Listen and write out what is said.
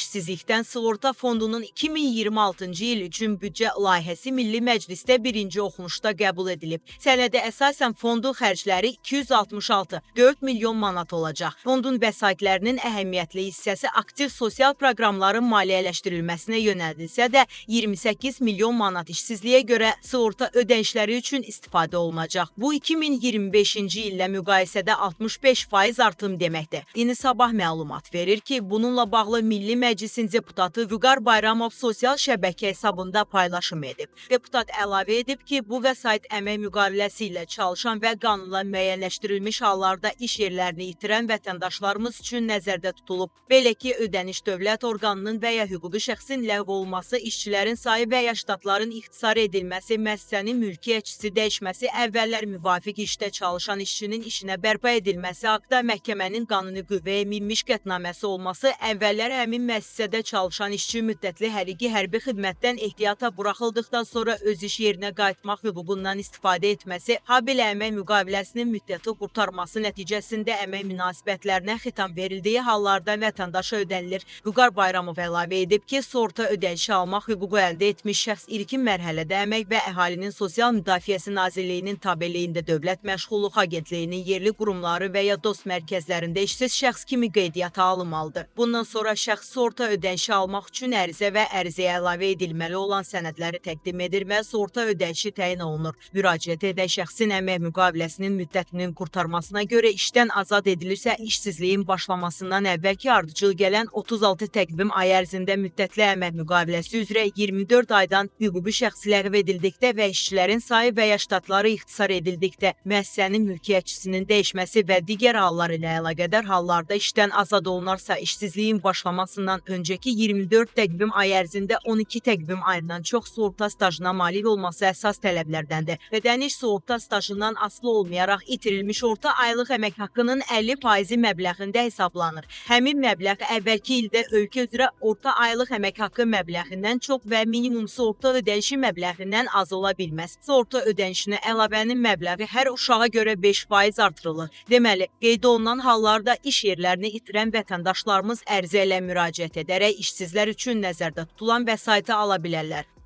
İşsizlikdən Sığorta Fondunun 2026-cı il üçün büdcə layihəsi Milli Məclisdə birinci oxunuşda qəbul edilib. Sənədə əsasən fondun xərcləri 266,4 milyon manat olacaq. Fondun vəsaitlərinin əhəmiyyətli hissəsi aktiv sosial proqramların maliyyələşdirilməsinə yönəldilsə də 28 milyon manat işsizliyə görə sığorta ödənişləri üçün istifadə olunacaq. Bu 2025-ci illə müqayisədə 65% artım deməkdir. Yeni Sabah məlumat verir ki, bununla bağlı Milli Məclisin deputatı Vüqar Bayramov sosial şəbəkə hesabında paylaşım edib. Deputat əlavə edib ki, bu vəsait əmək müqaviləsi ilə çalışan və qanunla müəyyənləşdirilmiş hallarda iş yerlərini itirən vətəndaşlarımız üçün nəzərdə tutulub. Belə ki, ödəniş dövlət orqanının və ya hüquqi şəxsin ləğv olması, işçilərin sayı və ya ştatların ixtisar edilməsi, müəssisənin mülkiyyətçisi dəyişməsi, əvvəllər müvafiq işdə çalışan işçinin işinə bərpa edilməsi haqda məhkəmənin qanuni qüvvəyə minmiş qətnaməsi olması, əvvəllər həmin müəssisədə çalışan işçi müddətli həqiqi hərbi xidmətdən ehtiyata buraxıldıqdan sonra öz iş yerinə qayıtmaq hüququndan istifadə etməsi, habelə əmək müqaviləsinin müddəti qurtarması nəticəsində əmək münasibətlərinə xitam verildiyi hallarda vətəndaşa ödənilir. Vüqar Bayramov əlavə edib ki, sığorta ödənişi almaq hüququ əldə etmiş şəxs ilkin mərhələdə Əmək və Əhalinin Sosial Müdafiəsi Nazirliyinin tabeliyində Dövlət Məşğulluq Agentliyinin yerli qurumları və ya dost mərkəzlərində işsiz şəxs kimi qeydiyyata alınmalıdır. Bundan sonra şəxs sığorta ödənişi almaq üçün ərizə və ərizəyə əlavə edilməli olan sənədləri təqdim edir və sığorta ödənişi təyin olunur. Müraciət edən şəxsin əmək müqaviləsinin müddətinin qurtarmasına görə işdən azad edilirsə, işsizliyin başlamasından əvvəlki ardıcıl gələn 36 təqvim ay ərzində müddətli əmək müqaviləsi üzrə 24 aydan hüquqi şəxs ləğv edildikdə və işçilərin sayı və ya ştatları ixtisar edildikdə, müəssisənin mülkiyyətçisinin dəyişməsi və digər hallar ilə əlaqədar hallarda işdən azad olunarsa, işsizliyin başlamasından öncəki 24 təqvim ay ərzində 12 təqvim ayından çox sığorta stajına malik olması əsas tələblərdəndir. Ödəniş sığorta stajından asılı olmayaraq itirilmiş orta aylıq əmək haqqının 50% məbləğində hesablanır. Həmin məbləğ əvvəlki ildə ölkə üzrə orta aylıq əmək haqqı məbləğindən çox və minimum sığorta ödənişi məbləğindən az ola bilməz. Sığorta ödənişinə əlavənin məbləği hər uşağa görə 5% artırılır. Deməli, qeyd olunan hallarda iş yerlərini itirən vətəndaşlarımız ərizə ilə müraciət edərək işsizlər üçün nəzərdə tutulan vəsaiti ala bilərlər.